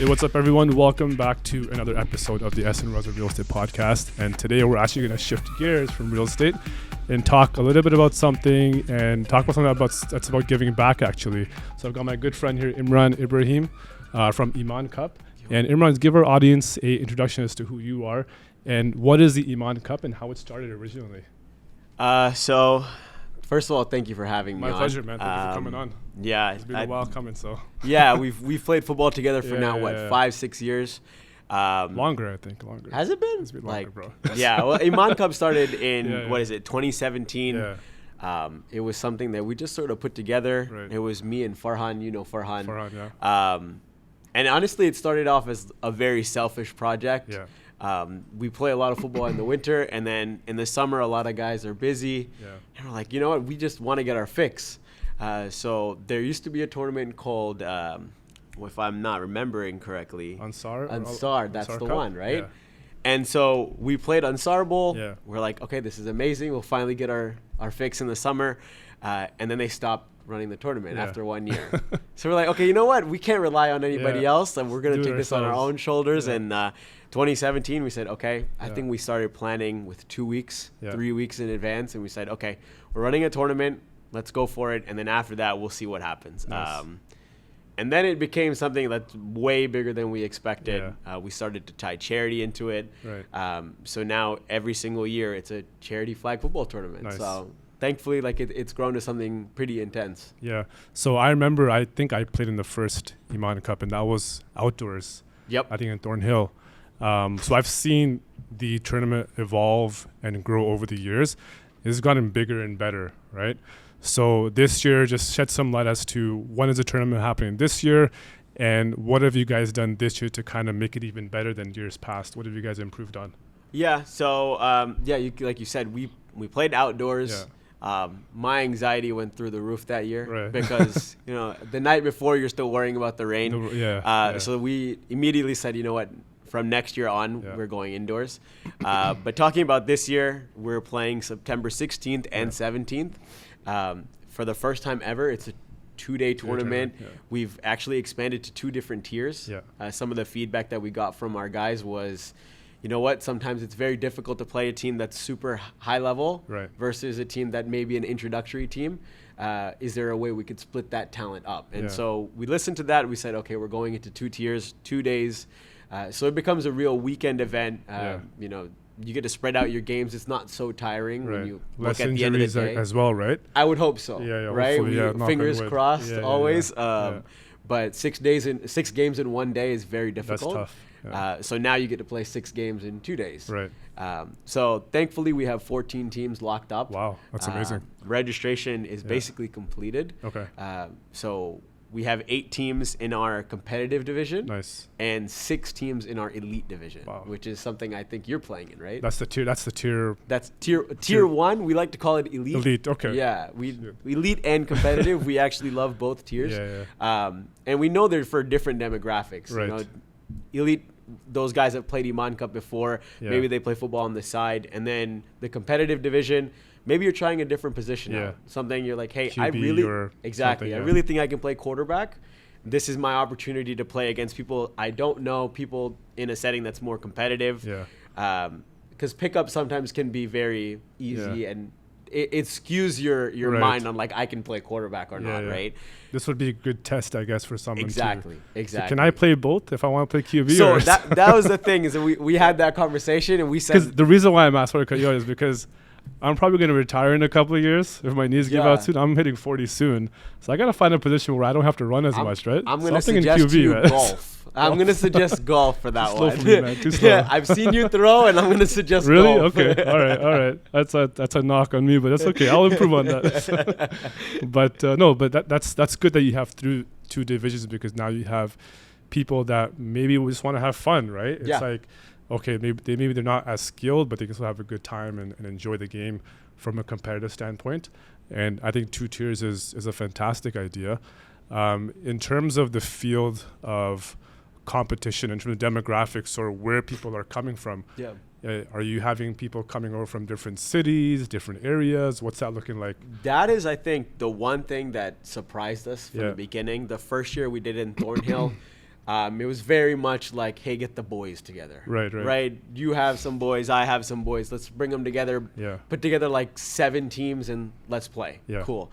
Hey, what's up, everyone? Welcome back to another episode of the S and Real Estate Podcast. And today we're actually going to shift gears from real estate and talk a little bit about something that's about giving back, actually. So I've got my good friend here, Imran Ebrahim from Imaan Cup. And Imran, give our audience a introduction as to who you are and what is the Imaan Cup and how it started originally. So first of all, thank you for having me on. My pleasure, man. Thank you for coming on. Yeah. It's been a while coming, so. Yeah, we've played football together for 5-6 years. Longer, I think. Longer. Has it been? It's been longer, bro. Yeah, well, Imaan Cup started in, 2017. Yeah. It was something that we just sort of put together. Right. It was me and Farhan, Farhan. Farhan, yeah. And honestly, it started off as a very selfish project. Yeah. We play a lot of football in the winter, and then in the summer, a lot of guys are busy. Yeah. And we're like, you know what? We just want to get our fix. So there used to be a tournament called, if I'm not remembering correctly, Ansar. That's Ansar the Cup? one, right? Yeah. And so we played Ansar Bowl. Yeah. We're like, okay, this is amazing. We'll finally get our fix in the summer. And then they stopped running the tournament after 1 year. So we're like, okay, you know what? We can't rely on anybody else, and we're going to take this on our own shoulders. Yeah. And 2017, we said, okay, I think we started planning with 2 weeks, 3 weeks in advance. And we said, okay, we're running a tournament. Let's go for it. And then after that, we'll see what happens. Nice. And then it became something that's way bigger than we expected. Yeah. We started to tie charity into it. Right. So now every single year, it's a charity flag football tournament. Nice. So thankfully, it's grown to something pretty intense. Yeah. So I remember, I think I played in the first Imaan Cup, and that was outdoors. Yep. I think in Thornhill. So I've seen the tournament evolve and grow over the years. It's gotten bigger and better, right? So this year, just shed some light as to when is the tournament happening this year, and what have you guys done this year to kind of make it even better than years past? What have you guys improved on? Yeah. So like you said, we played outdoors. Yeah. My anxiety went through the roof that year Right. because the night before you're still worrying about the rain. So we immediately said, you know what? From next year on, we're going indoors. But talking about this year, we're playing September 16th and 17th. For the first time ever, it's a 2-day tournament. Yeah. We've actually expanded to 2 different tiers. Yeah. Some of the feedback that we got from our guys was, you know what, sometimes it's very difficult to play a team that's super high level versus a team that may be an introductory team. Is there a way we could split that talent up? And so we listened to that. We said, okay, we're going into 2 tiers, 2 days. So it becomes a real weekend event. You get to spread out your games. It's not so tiring when you look at the end of the day. As well, right? I would hope so. Right? Fingers crossed always. But 6 games in 1 day is very difficult. That's tough. Yeah. So now you get to play 6 games in 2 days. Right. So thankfully we have 14 teams locked up. Wow, that's amazing. Registration is basically completed. Okay. So we have 8 teams in our competitive division. Nice. And 6 teams in our elite division, wow. which is something I think you're playing in, right? That's the tier. That's tier 1. We like to call it elite. Elite, okay. Yeah, we elite and competitive. We actually love both tiers. Yeah. And we know they're for different demographics. Right. Elite, those guys have played Imaan Cup before. Yeah. Maybe they play football on the side. And then the competitive division, maybe you're trying a different position now. Something you're like, hey, QB I really think I can play quarterback. This is my opportunity to play against people I don't know, people in a setting that's more competitive. Yeah. Because pickup sometimes can be very easy and it skews your mind on like I can play quarterback or not, right? This would be a good test, I guess, for someone. Exactly. So can I play both if I want to play QB? So that was the thing is that we had that conversation and we said because the reason why I'm asking to cut you out is because I'm probably going to retire in a couple of years if my knees give out soon. I'm hitting 40 soon, so I got to find a position where I don't have to run as much, right? I'm going to suggest golf. I'm going to suggest golf for that one. For me, man. Too slow. Yeah, I've seen you throw, and I'm going to suggest golf. Really? Golf. Okay. All right. That's a knock on me, but that's okay. I'll improve on that. But that's good that you have through 2 divisions because now you have people that maybe just want to have fun, right? It's like, okay, maybe they're not as skilled, but they can still have a good time and enjoy the game from a competitive standpoint. And I think 2 tiers is a fantastic idea. In terms of the field of competition, in terms of demographics or where people are coming from, are you having people coming over from different cities, different areas? What's that looking like? That is, I think, the one thing that surprised us from the beginning. The first year we did in Thornhill, It was very much like, hey, get the boys together. Right. You have some boys, I have some boys. Let's bring them together. Yeah. Put together like 7 teams and let's play. Yeah. Cool.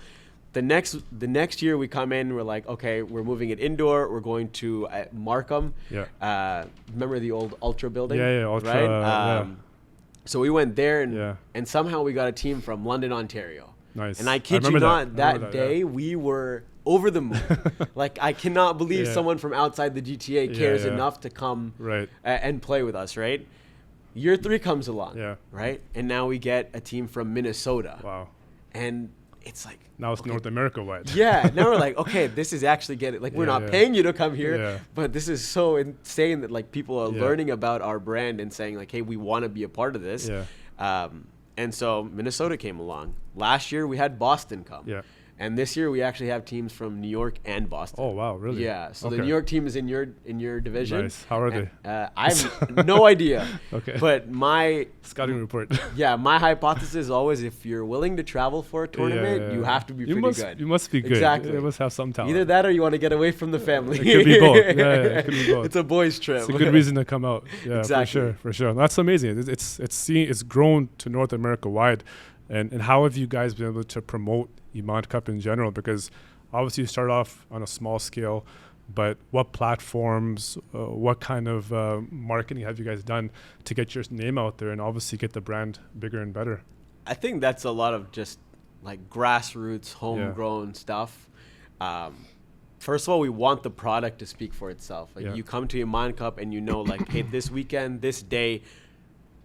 The next year we come in, we're like, okay, we're moving it indoor. We're going to Markham. Yeah. Remember the old Ultra building? Yeah. Ultra. Right. So we went there, Yeah. and somehow we got a team from London, Ontario. Nice. And I kid you not, that day we were over the moon. Like, I cannot believe someone from outside the GTA cares enough to come and play with us, right? Year 3 comes along, right? And now we get a team from Minnesota. Wow. And it's like, now it's North America wide. Yeah. Now we're like, okay, this is actually getting, like, we're not paying you to come here, but this is so insane that, like, people are learning about our brand and saying, like, hey, we want to be a part of this. And so Minnesota came along. Last year we had Boston come. Yeah. And this year we actually have teams from New York and Boston. Oh wow, really? Yeah. So the New York team is in your division. Nice. How are they? I have no idea. Okay. But my scouting report. Yeah, my hypothesis is always, if you're willing to travel for a tournament, you have to be pretty good. You must be good. Exactly. You must have some talent. Either that or you want to get away from the family. It could be both. Yeah, it could be both. It's a boys' trip. It's a good reason to come out. Yeah, exactly. For sure. That's amazing. It's grown to North America wide. And how have you guys been able to promote Imaan Cup in general? Because obviously you start off on a small scale, but what platforms, what kind of marketing have you guys done to get your name out there and obviously get the brand bigger and better? I think that's a lot of just like grassroots, homegrown stuff. First of all, we want the product to speak for itself. Like you come to Imaan Cup and you know, like, hey, this weekend, this day,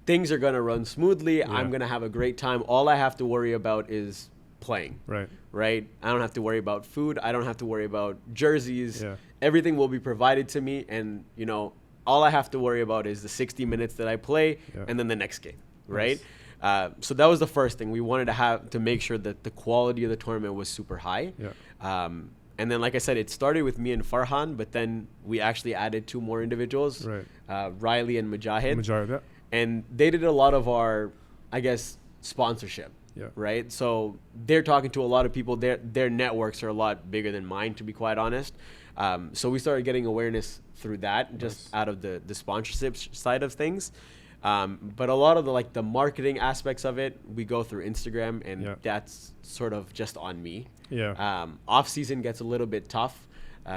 things are going to run smoothly. I'm going to have a great time. All I have to worry about is playing. Right? I don't have to worry about food. I don't have to worry about jerseys. Everything will be provided to me. And, you know, all I have to worry about is the 60 minutes that I play and then the next game. Right? So that was the first thing. We wanted to make sure that the quality of the tournament was super high. And then, like I said, it started with me and Farhan, but then we actually added 2 more individuals, Riley and Mujahid. And they did a lot of our, I guess, sponsorship, right? So they're talking to a lot of people. Their networks are a lot bigger than mine, to be quite honest. So we started getting awareness through that, just out of the sponsorship side of things. But a lot of the marketing aspects of it, we go through Instagram, and that's sort of just on me. Off season gets a little bit tough,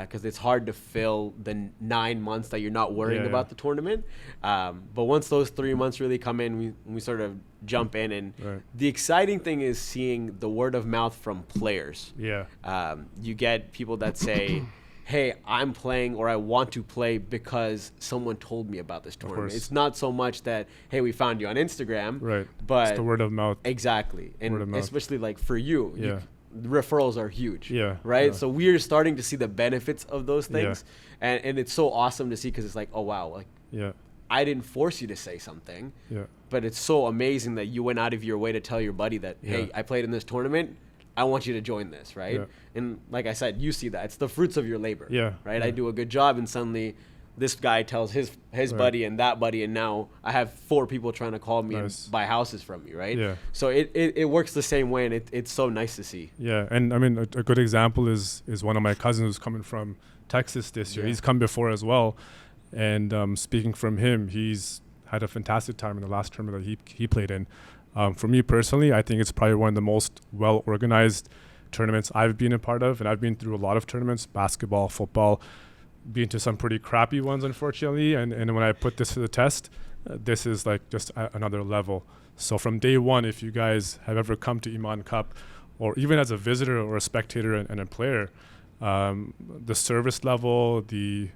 because it's hard to fill the 9 months that you're not worrying about the tournament. But once those 3 months really come in, we sort of jump in. And the exciting thing is seeing the word of mouth from players. You get people that say, hey, I'm playing, or I want to play because someone told me about this tournament. It's not so much that, hey, we found you on Instagram. But it's the word of mouth. Exactly. And especially like for you referrals are huge, right? So we're starting to see the benefits of those things, and it's so awesome to see, because it's like, oh wow, like I didn't force you to say something, but it's so amazing that you went out of your way to tell your buddy that, hey, I played in this tournament, I want you to join this, right? And like I said, you see that it's the fruits of your labor, right? I do a good job, and suddenly this guy tells his buddy and that buddy, and now I have 4 people trying to call me and buy houses from me, right? So it works the same way, and it's so nice to see. And I mean, a good example is one of my cousins who's coming from Texas this year. He's come before as well, and speaking from him, he's had a fantastic time in the last tournament that he played in. For me personally, I think it's probably one of the most well-organized tournaments I've been a part of, and I've been through a lot of tournaments, basketball, football, been to some pretty crappy ones, unfortunately, and when I put this to the test, this is like just another level. So from day one, if you guys have ever come to Imaan Cup, or even as a visitor or a spectator and a player, the service level, the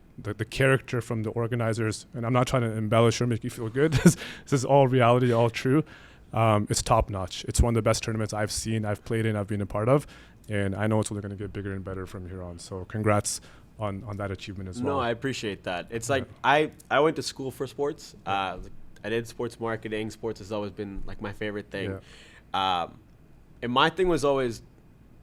character from the organizers, and I'm not trying to embellish or make you feel good, this is all reality, all true. It's top notch. It's one of the best tournaments I've seen, I've played in, I've been a part of, and I know it's only going to get bigger and better from here on. So congrats on that achievement as well. No, I appreciate that. It's like I went to school for sports. I did sports marketing. Sports has always been like my favorite thing. And my thing was always,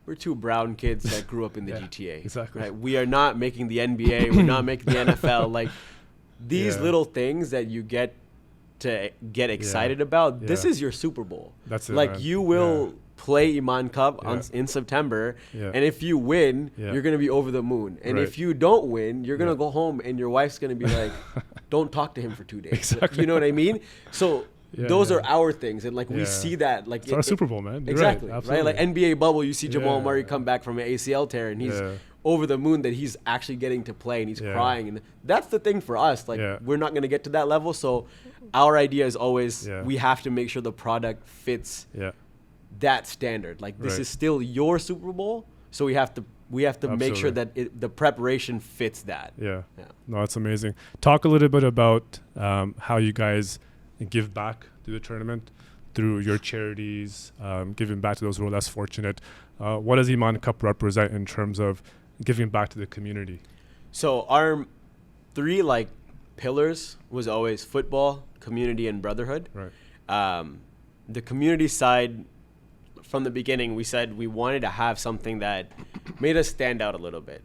we're 2 brown kids that grew up in the GTA. Exactly. Right? We are not making the NBA. We're not making the NFL. Like these little things that you get to get excited about. This is your Super Bowl. That's it. Like man. you will play Imaan Cup in September, and if you win, you're going to be over the moon. And if you don't win, you're going to go home and your wife's going to be like, don't talk to him for 2 days. Exactly. You know what I mean? So those are our things. And like we see that. Like it's our Super Bowl, man. You're exactly. Right, Like NBA bubble, you see Jamal Murray come back from an ACL tear and he's over the moon that he's actually getting to play and he's crying. And that's the thing for us. Like we're not going to get to that level. So our idea is always we have to make sure the product fits that standard. Like this is still your Super Bowl, so we have to make sure that the preparation fits that. No, that's amazing. Talk a little bit about how you guys give back to the tournament through your charities, giving back to those who are less fortunate. What does Imaan Cup represent in terms of giving back to the community? So our 3 like pillars was always football, community, and brotherhood. The community side, from the beginning, we said we wanted to have something that made us stand out a little bit.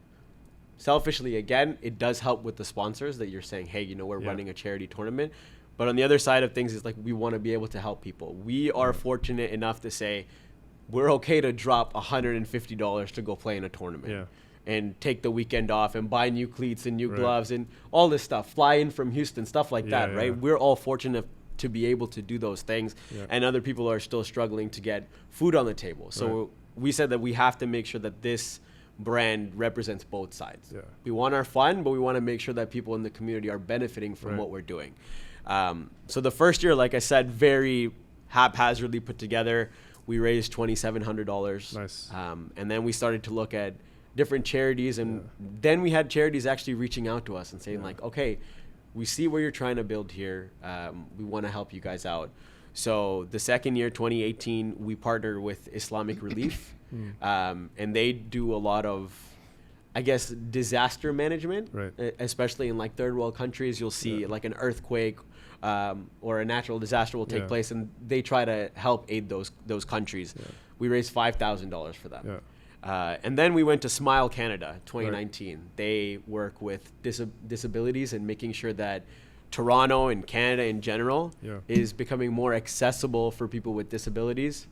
Selfishly, again, it does help with the sponsors that you're saying, hey, you know, we're running a charity tournament. But on the other side of things is like we want to be able to help people. We are fortunate enough to say we're okay to drop $150 to go play in a tournament and take the weekend off and buy new cleats and new gloves and all this stuff. Fly in from Houston, stuff like that, right? We're all fortunate to be able to do those things, and other people are still struggling to get food on the table. So we said that we have to make sure that this brand represents both sides. We want our fun, but we want to make sure that people in the community are benefiting from what we're doing. So the first year, like I said, very haphazardly put together. We raised $2,700. Nice. And then we started to look at different charities, and then we had charities actually reaching out to us and saying like, okay, we see what you're trying to build here. We want to help you guys out. So the second year, 2018, we partnered with Islamic Relief, and they do a lot of, I guess, disaster management, especially in like third world countries. You'll see like an earthquake or a natural disaster will take place, and they try to help aid those countries. We raised $5,000 for them. And then we went to Smile Canada, 2019. They work with disabilities and making sure that Toronto and Canada in general is becoming more accessible for people with disabilities.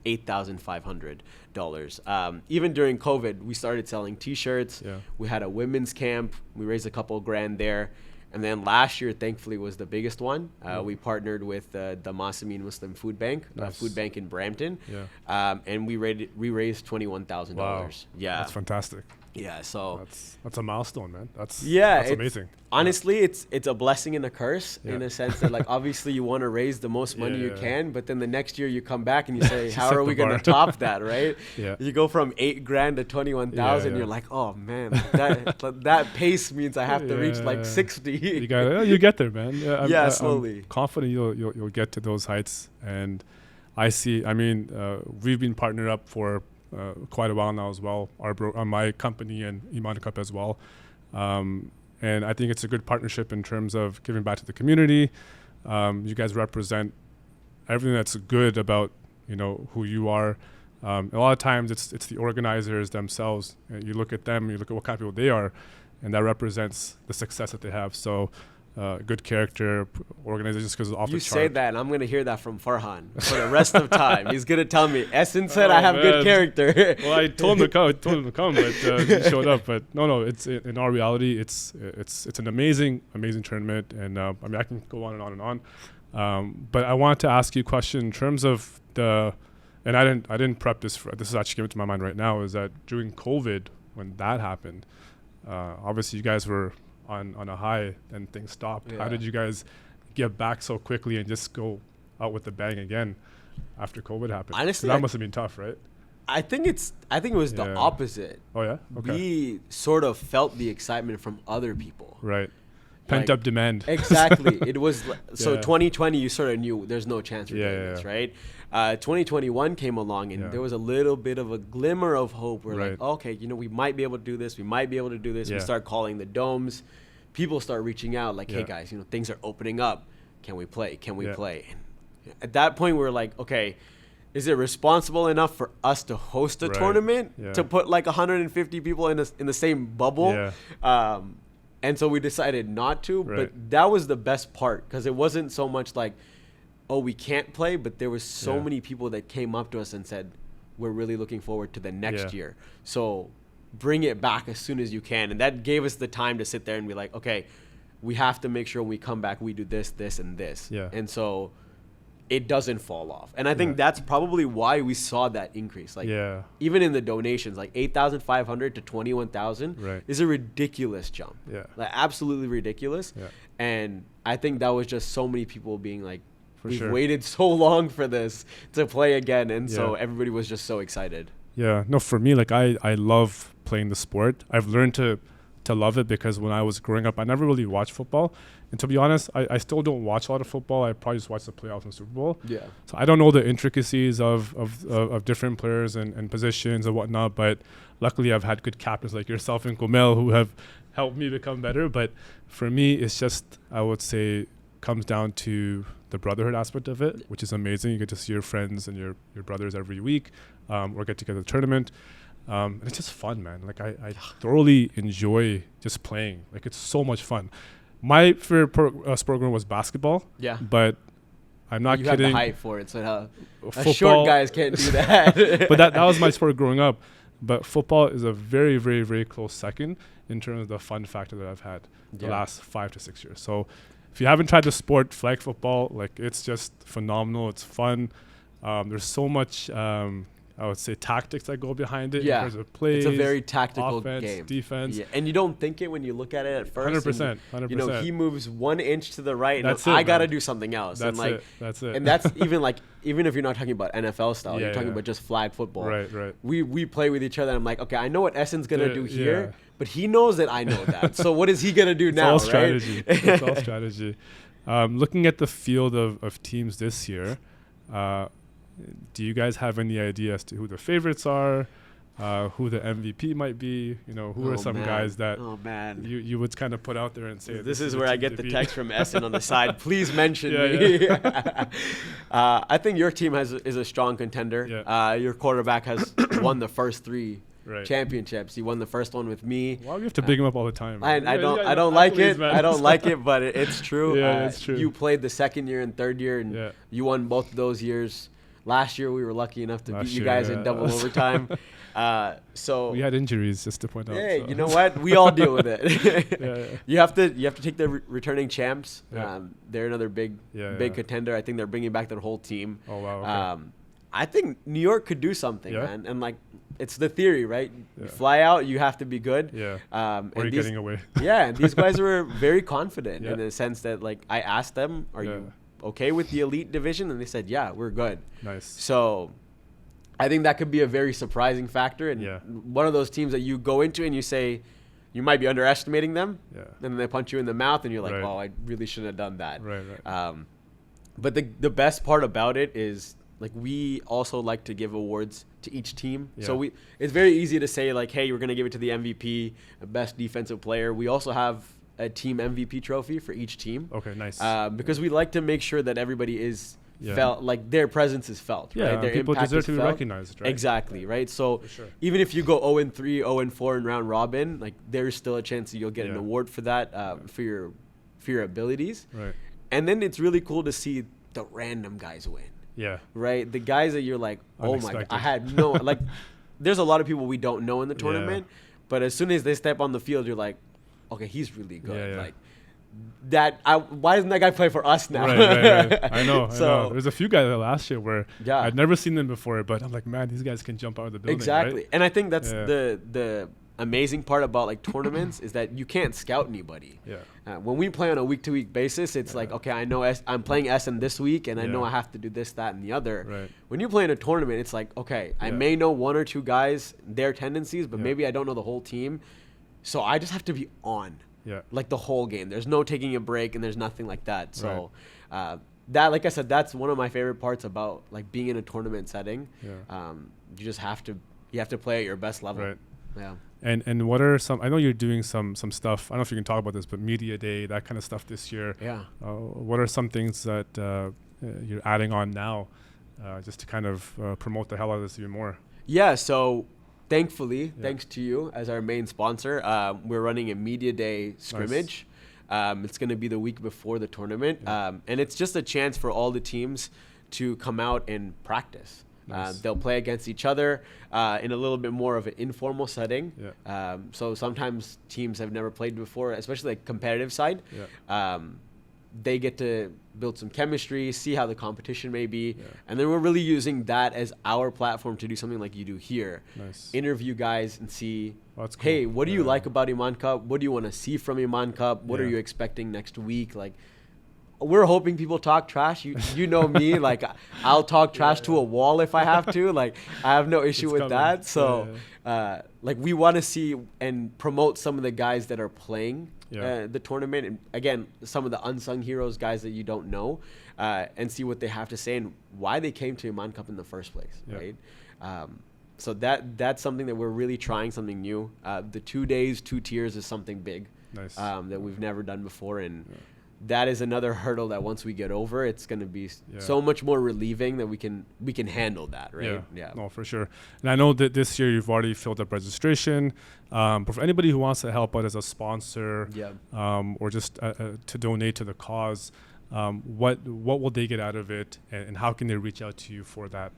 $8,500. Even during COVID, we started selling T-shirts. We had a women's camp. We raised a couple grand there. And then last year, thankfully, was the biggest one. We partnered with the Masamin Muslim Food Bank, food bank in Brampton. And we raised $21,000. Wow. Yeah. That's fantastic. Yeah, so that's a milestone, man. That's amazing. Honestly, it's a blessing and a curse in a sense that like obviously you want to raise the most money you can, but then the next year you come back and you say, how are we going to top that, right? You go from $8,000 to 21,000. You're like, oh man, that pace means I have to reach like 60. You get there, man. Slowly. I'm confident you'll get to those heights, and we've been partnered up for quite a while now as well, my company and Imaan Cup as well. And I think it's a good partnership in terms of giving back to the community. You guys represent everything that's good about, you know, who you are. A lot of times it's the organizers themselves. You look at them, you look at what kind of people they are, and that represents the success that they have. So good character, organizations because off the chart. You say that, and I'm going to hear that from Farhan for the rest of time. He's going to tell me, Essen said I have good character. Well, I told him to come, but he showed up. But no, it's in our reality, it's an amazing tournament, and I can go on and on and on. But I wanted to ask you a question in terms of and I didn't prep this. This is actually coming to my mind right now. Is that during COVID when that happened, obviously you guys were on a high and things stopped. How did you guys get back so quickly and just go out with the bang again after COVID happened? Honestly, that must have been tough, right? I think it was the opposite. Oh yeah? Okay. We sort of felt the excitement from other people. Right. Pent up demand. Exactly. It was so 2020 you sort of knew there's no chance we're doing this, right? 2021 came along and there was a little bit of a glimmer of hope. We're like, okay, you know, we might be able to do this. We might be able to do this. We start calling the domes. People start reaching out like, hey guys, you know, things are opening up. Can we play? Can we play? And at that point, we're like, okay, is it responsible enough for us to host a tournament to put like 150 people in the same bubble? And so we decided not to, but that was the best part because it wasn't so much like, oh, we can't play, but there was so many people that came up to us and said, we're really looking forward to the next year. So bring it back as soon as you can. And that gave us the time to sit there and be like, okay, we have to make sure when we come back, we do this, this, and this. Yeah. And so it doesn't fall off. And I think that's probably why we saw that increase. Like, even in the donations, like 8,500 to 21,000 is a ridiculous jump. Yeah. Like, absolutely ridiculous. Yeah. And I think that was just so many people being like, we've waited so long for this to play again. And so everybody was just so excited. Yeah. No, for me, like, I love playing the sport. I've learned to love it because when I was growing up, I never really watched football. And to be honest, I still don't watch a lot of football. I probably just watch the playoffs and Super Bowl. Yeah. So I don't know the intricacies of different players and positions and whatnot. But luckily, I've had good captains like yourself and Gomel who have helped me become better. But for me, it's just, I would say, comes down to the brotherhood aspect of it, which is amazing. You get to see your friends and your brothers every week, or get together at the tournament. And it's just fun, man. Like, I thoroughly enjoy just playing. Like, it's so much fun. My favorite sport growing was basketball. Yeah. But I'm not kidding. You have the height for it, so short guys can't do that. But that was my sport growing up. But football is a very, very, very close second in terms of the fun factor that I've had the last 5 to 6 years. So if you haven't tried the sport, flag football, like, it's just phenomenal. It's fun. There's so much, I would say, tactics that go behind it in terms of plays. It's a very tactical offense, game. Defense. Yeah. And you don't think it when you look at it at first. 100%. 100%. You know, he moves 1 inch to the right, and I got to do something else. That's and it. That's it. And that's even if you're not talking about NFL style, you're talking about just flag football. Right. We play with each other, and I'm like, okay, I know what Essen's going to do here, but he knows that I know that. So what is he going to do now, It's all strategy. It's all strategy. Looking at the field of teams this year, do you guys have any idea as to who the favorites are, who the MVP might be? You know, who are some guys that you would kind of put out there and say, this is where I get the text from Essen on the side. Please mention me. I think your team is a strong contender. Yeah. Your quarterback has won the first 3 championships. He won the first one with me. Why do you have to big him up all the time? I don't like it. Man. I don't like it, but it's true. Yeah, it's true. You played the second year and third year, and you won both of those years. Last year, we were lucky enough to beat you guys in double overtime. So we had injuries, just to point out. Hey, you know what? We all deal with it. You have to take the returning champs. They're another big contender. I think they're bringing back their whole team. Oh wow. Okay. I think New York could do something, man. And like, it's the theory, right? You fly out, you have to be good. Yeah. Or you're getting away. And these guys were very confident in the sense that, like, I asked them, "Are you okay with the elite division?" And they said, "Yeah, we're good." Nice. So I think that could be a very surprising factor, and one of those teams that you go into and you say you might be underestimating them, and then they punch you in the mouth and you're like, "Oh, I really shouldn't have done that." Right. But the best part about it is, like, we also like to give awards to each team. So it's very easy to say, like, hey, we're going to give it to the MVP, best defensive player. We also have a team MVP trophy for each team. Okay, nice. Because we like to make sure that everybody is felt, like, their presence is felt. Yeah, right? Their people impact deserve to is be felt. recognized, right? Exactly, right? So even if you go 0-3, 0-4 in round robin, like, there's still a chance that you'll get an award for that, for your abilities. Right. And then it's really cool to see the random guys win. Yeah. Right? The guys that you're like, oh Unexpected. my God, I had no, like, there's a lot of people we don't know in the tournament, but as soon as they step on the field, you're like, okay, he's really good. Like, why doesn't that guy play for us now? Right. I know. There's a few guys last year where I'd never seen them before, but I'm like, man, these guys can jump out of the building. Exactly. Right? And I think that's the amazing part about, like, tournaments is that you can't scout anybody. When we play on a week-to-week basis, it's like, okay, I know I'm playing Essen this week, and I know I have to do this, that, and the other. Right. When you play in a tournament, it's like, okay, I may know 1 or 2 guys, their tendencies, but maybe I don't know the whole team. So I just have to be on, like, the whole game. There's no taking a break, and there's nothing like that. So that, like I said, that's one of my favorite parts about, like, being in a tournament setting. You just have to play at your best level. Right. Yeah. And what are some? I know you're doing some stuff. I don't know if you can talk about this, but media day, that kind of stuff this year. Yeah. What are some things that you're adding on now, just to kind of promote the hell out of this even more? Yeah. So thankfully, thanks to you as our main sponsor, we're running a media day scrimmage. Nice. It's going to be the week before the tournament, and it's just a chance for all the teams to come out and practice. Nice. They'll play against each other in a little bit more of an informal setting. Yeah. So sometimes teams have never played before, especially like competitive side. Yeah. They get to build some chemistry, see how the competition may be. Yeah. And then we're really using that as our platform to do something like you do here. Nice. Interview guys and see, That's cool. hey, what do you like about Imaan Cup? What do you want to see from Imaan Cup? What Yeah. are you expecting next week? Like, we're hoping people talk trash. You know me, like I'll talk trash to a wall if I have to. Like, I have no issue with that. So, like, we want to see and promote some of the guys that are playing the tournament. And again, some of the unsung heroes, guys that you don't know, and see what they have to say and why they came to Imaan Cup in the first place, right? So that's something that we're really trying something new. The 2 days, 2 tiers is something big. Nice. That we've never done before. And that is another hurdle that once we get over, it's going to be so much more relieving that we can handle that, right? Yeah. No, for sure. And I know that this year you've already filled up registration. But for anybody who wants to help out as a sponsor, or just to donate to the cause, what will they get out of it, and how can they reach out to you for that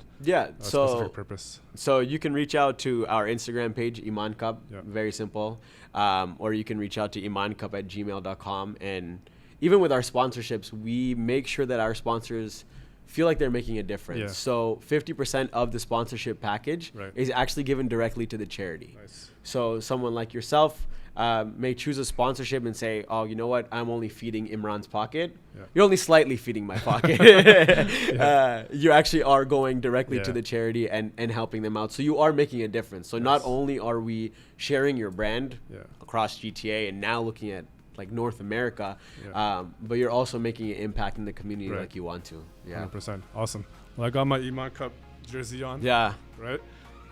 specific purpose? So you can reach out to our Instagram page, Imaan Cup, very simple, or you can reach out to imaancup@gmail.com. And even with our sponsorships, we make sure that our sponsors feel like they're making a difference. Yeah. So 50% of the sponsorship package is actually given directly to the charity. Nice. So someone like yourself may choose a sponsorship and say, oh, you know what, I'm only feeding Imran's pocket. You're only slightly feeding my pocket. You actually are going directly to the charity and helping them out. So you are making a difference. So not only are we sharing your brand across GTA and now looking at like North America, but you're also making an impact in the community like you want to. 100%. Awesome. Well, I got my Imaan Cup jersey on. Right?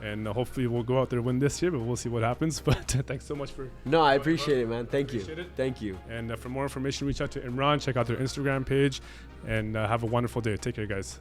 And hopefully we'll go out there win this year, but we'll see what happens. But thanks so much for... No, I appreciate it, man. Thank you. Thank you. And for more information, reach out to Imran. Check out their Instagram page. And have a wonderful day. Take care, guys.